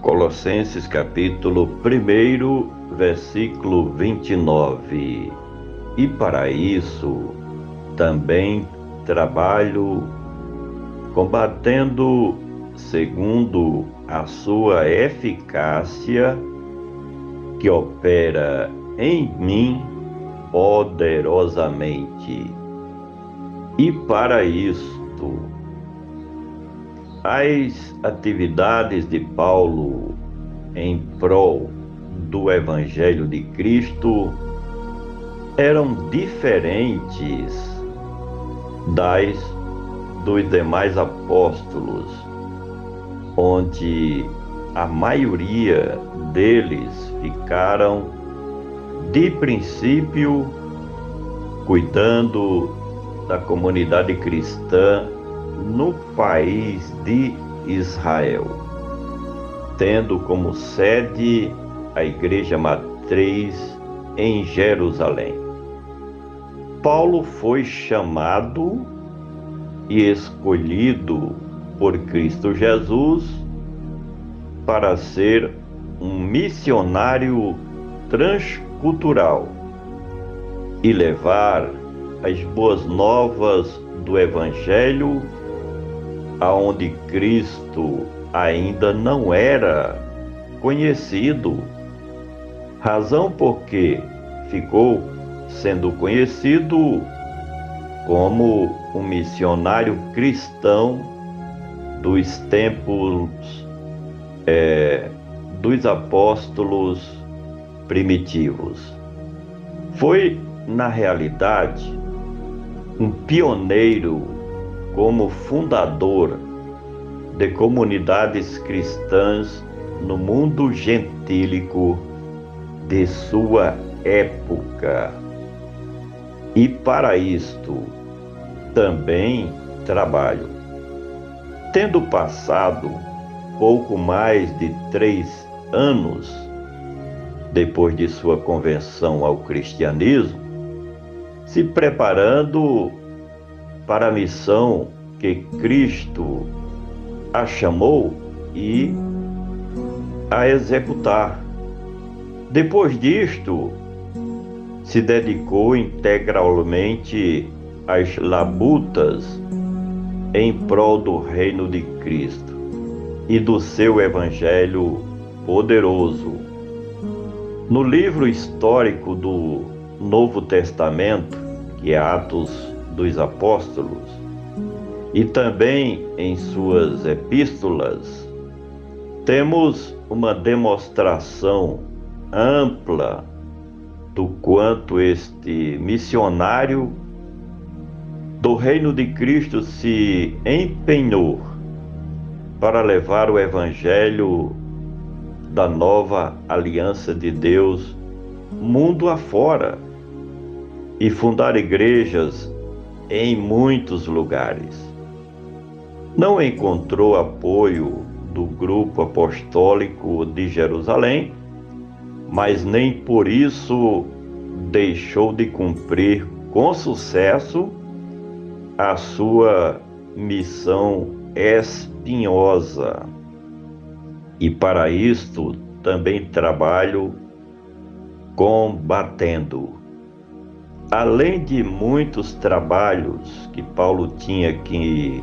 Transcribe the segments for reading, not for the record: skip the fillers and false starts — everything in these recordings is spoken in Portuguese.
Colossenses capítulo 1, versículo 29. E para isso também trabalho combatendo segundo a sua eficácia que opera em mim poderosamente. E para isto, as atividades de Paulo em prol do Evangelho de Cristo eram diferentes das dos demais apóstolos, onde a maioria deles ficaram, de princípio, cuidando da comunidade cristã no país de Israel, tendo como sede a Igreja Matriz em Jerusalém. Paulo foi chamado e escolhido por Cristo Jesus para ser um missionário transcultural e levar as boas novas do Evangelho aonde Cristo ainda não era conhecido, razão porque ficou sendo conhecido como um missionário cristão dos tempos dos apóstolos primitivos. Foi, na realidade, um pioneiro como fundador de comunidades cristãs no mundo gentílico de sua época. E para isto também trabalho. Tendo passado pouco mais de 3 anos depois de sua conversão ao cristianismo, se preparando para a missão que Cristo a chamou e a executar. Depois disto, se dedicou integralmente às labutas em prol do reino de Cristo e do seu Evangelho poderoso. No livro histórico do Novo Testamento, que é Atos dos Apóstolos, e também em suas epístolas, temos uma demonstração ampla do quanto este missionário do Reino de Cristo se empenhou para levar o Evangelho da nova aliança de Deus mundo afora e fundar igrejas em muitos lugares. Não encontrou apoio do grupo apostólico de Jerusalém, mas nem por isso deixou de cumprir com sucesso a sua missão espinhosa. E para isto também trabalho combatendo. Além de muitos trabalhos que Paulo tinha que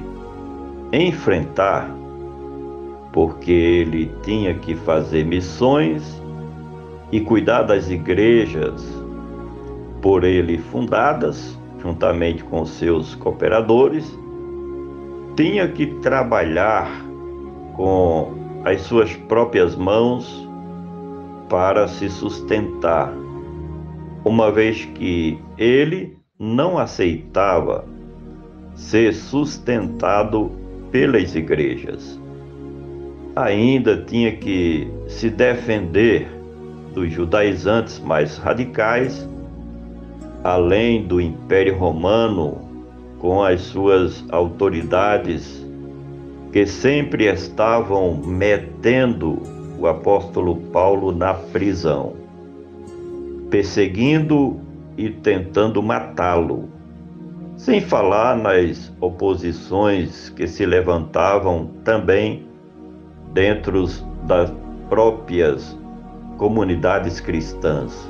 enfrentar, porque ele tinha que fazer missões e cuidar das igrejas por ele fundadas, juntamente com seus cooperadores, tinha que trabalhar com as suas próprias mãos para se sustentar, uma vez que ele não aceitava ser sustentado pelas igrejas. Ainda tinha que se defender dos judaizantes mais radicais, além do Império Romano, com as suas autoridades que sempre estavam metendo o apóstolo Paulo na prisão, perseguindo e tentando matá-lo, sem falar nas oposições que se levantavam também dentro próprias comunidades cristãs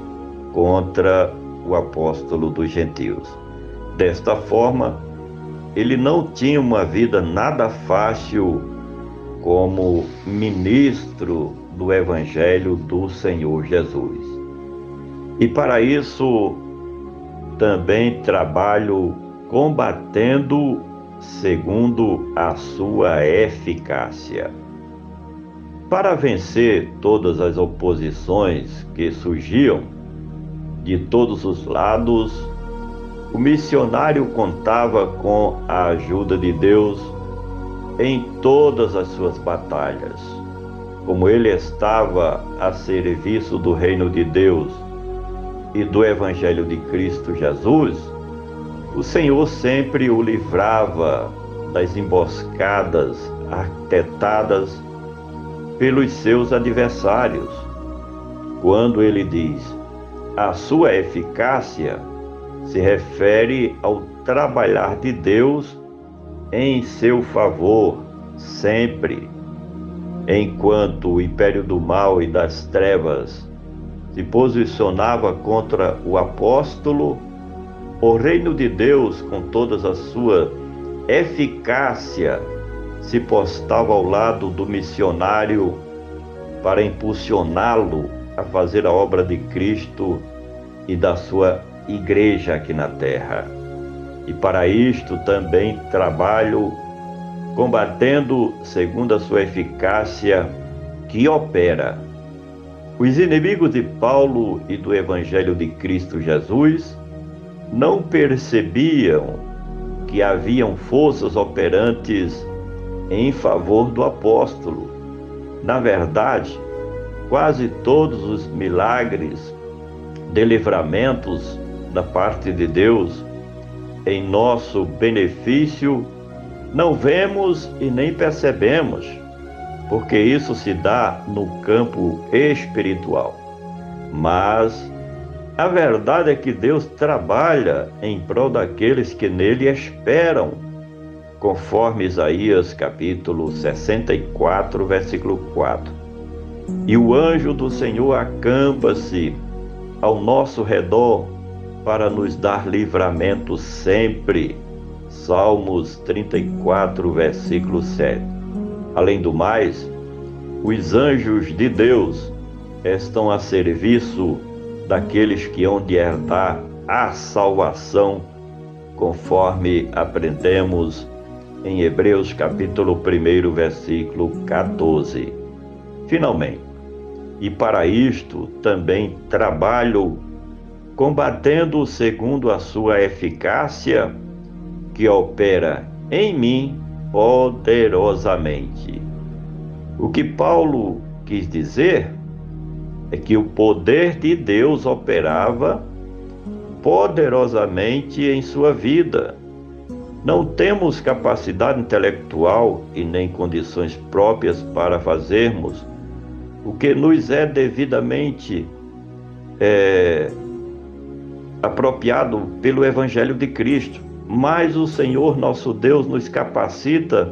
contra o apóstolo dos gentios. Desta forma, ele não tinha uma vida nada fácil como ministro do Evangelho do Senhor Jesus. E para isso também trabalho combatendo segundo a sua eficácia. Para vencer todas as oposições que surgiam de todos os lados, o missionário contava com a ajuda de Deus em todas as suas batalhas. Como ele estava a serviço do reino de Deus e do Evangelho de Cristo Jesus, o Senhor sempre o livrava das emboscadas arquitetadas pelos seus adversários. Quando ele diz, a sua eficácia se refere ao trabalhar de Deus em seu favor, sempre. Enquanto o império do mal e das trevas se posicionava contra o apóstolo, o reino de Deus, com toda a sua eficácia, se postava ao lado do missionário para impulsioná-lo a fazer a obra de Cristo e da sua igreja aqui na terra. E para isto também trabalho combatendo segundo a sua eficácia que opera. Os inimigos de Paulo e do Evangelho de Cristo Jesus não percebiam que haviam forças operantes em favor do apóstolo. Na verdade, quase todos os milagres de livramentos da parte de Deus em nosso benefício não vemos e nem percebemos, porque isso se dá no campo espiritual. Mas a verdade é que Deus trabalha em prol daqueles que nele esperam, conforme Isaías capítulo 64, versículo 4. E o anjo do Senhor acampa-se ao nosso redor para nos dar livramento sempre. Salmos 34, versículo 7. Além do mais, os anjos de Deus estão a serviço daqueles que hão de herdar a salvação, conforme aprendemos em Hebreus capítulo 1, versículo 14. Finalmente, e para isto também trabalho combatendo segundo a sua eficácia, que opera em mim poderosamente. O que Paulo quis dizer é que o poder de Deus operava poderosamente em sua vida. Não temos capacidade intelectual e nem condições próprias para fazermos o que nos é devidamente apropriado pelo Evangelho de Cristo. Mas o Senhor nosso Deus nos capacita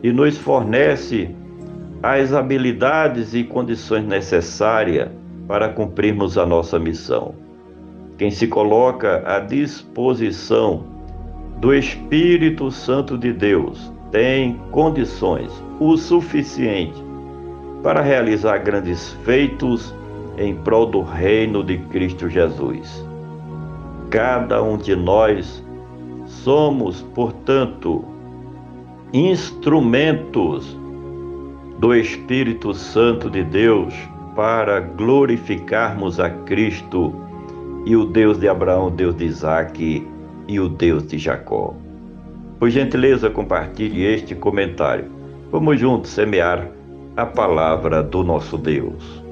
e nos fornece as habilidades e condições necessárias para cumprirmos a nossa missão. Quem se coloca à disposição do Espírito Santo de Deus tem condições o suficiente para realizar grandes feitos em prol do reino de Cristo Jesus. Cada um de nós somos, portanto, instrumentos do Espírito Santo de Deus para glorificarmos a Cristo e o Deus de Abraão, o Deus de Isaque e o Deus de Jacó. Por gentileza, compartilhe este comentário. Vamos juntos semear a palavra do nosso Deus.